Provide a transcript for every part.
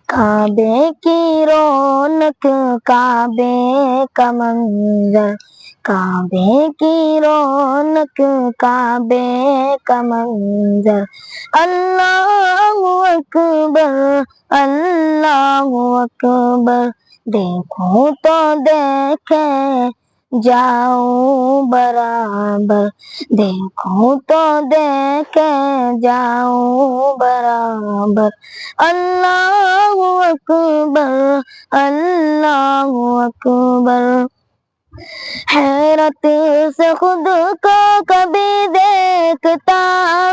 کعبے کی رونق کعبے کا منظر، کعبے کی رونق کعبے کا منظر، اللہ اکبر اللہ اکبر، دیکھوں تو دیکھے جاؤں برابر، دیکھوں تو دیکھے جاؤں برابر، اللہ اکبر اللہ اکبر۔ حیرت سے خود کو کبھی دیکھتا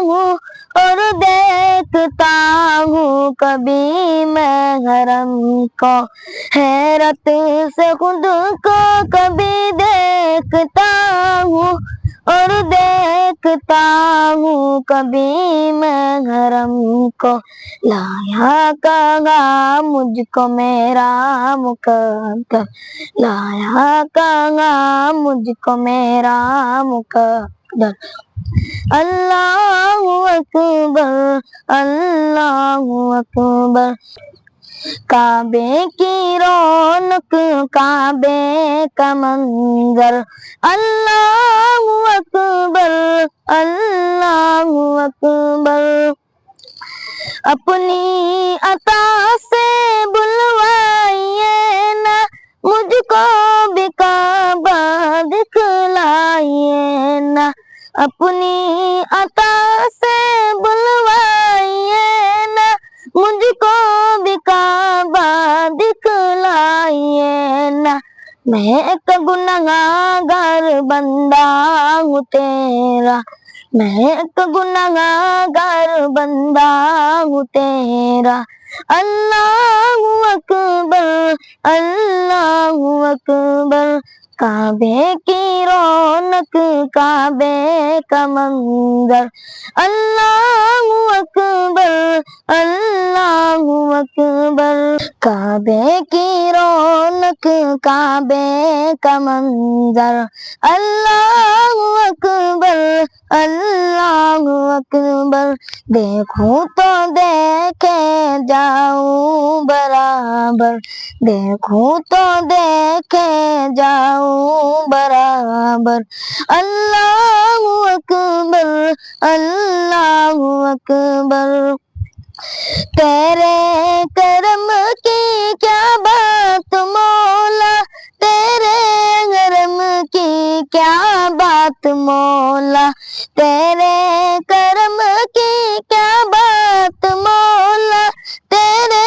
ہوں اور دیکھتا ہوں کبھی میں حرم کو، حیرت سے خود کو کبھی دیکھتا ہوں اور دیکھتا ہوں کبھی میں حرم کو، لایا کہاں مجھ کو میرا مقدر، لایا کہاں مجھ کو میرا مقدر، اللہ اکبر اللہ اکبر۔ کعبے کی رونق کعبے کا منظر، اللہ اکبر اللہ اکبر، اپنی عطا سے بلوائیے نا مجھ کو بھی کعبہ دکھلائیے نا، اپنی عطا سے بلوائیے نا مجھ کو بھی کعبہ دکھلائیے نا، میں ایک گنہگار بندہ ہوں تیرا، میں ایک گنہگار بندہ ہوں تیرا، اللہ اکبر اللہ اکبر۔ کعبے کی رونق کعبے کا منظر، اللہ اکبر اللہ اکبر، کعبے کی رونق کعبے کا منظر، اللہ اکبر اللہ اکبر، دیکھوں تو دیکھے جاؤں برابر، دیکھوں تو دیکھے جاؤں برابر، اللہ اکبر اللہ اکبر۔ تیرے کرم کی کیا بات مولا، تیرے کرم کی کیا بات مولا، تیرے کرم کی کیا بات مولا، تیرے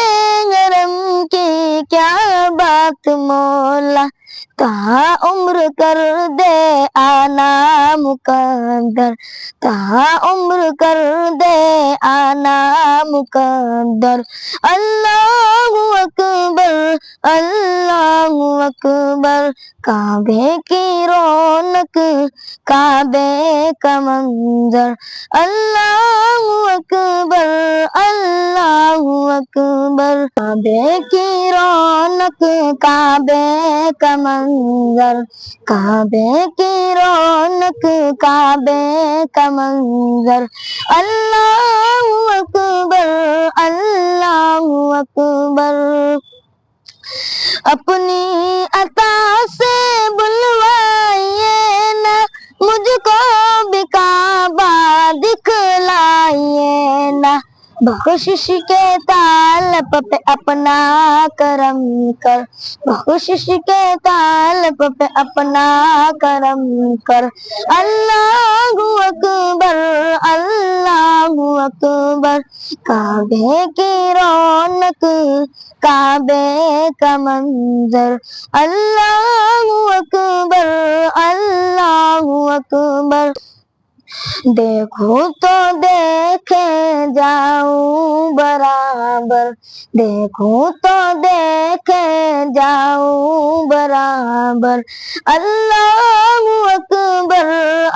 کرم کی کیا بات مولا، تا عمر کر دے آنا مقدر، تا عمر کر دے آنا مقدر، اللہ اکبر اللہ اکبر۔ کعبے کی رونق کعبے کا منظر، اللہ اکبر اللہ اکبر، کعبے کی رونق کعبے کا منظر، کعبے کی رونق کعبے کا منظر، اللہ اکبر اللہ اکبر، اپنی عطا سے بلوائیے نا مجھ کو بھی کعبہ دکھلائیے نا، بخشش کے طالب پہ اپنا کرم کر، بخشش کے طالب پہ اپنا کرم کر، اللہ اکبر اللہ اکبر، کعبے کی رونق کعبے کا منظر، اللہ اکبر اللہ اکبر، دیکھوں تو دیکھے جاؤں برابر، دیکھوں تو دیکھے جاؤں برابر، اللہ اکبر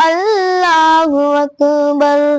اللہ اکبر۔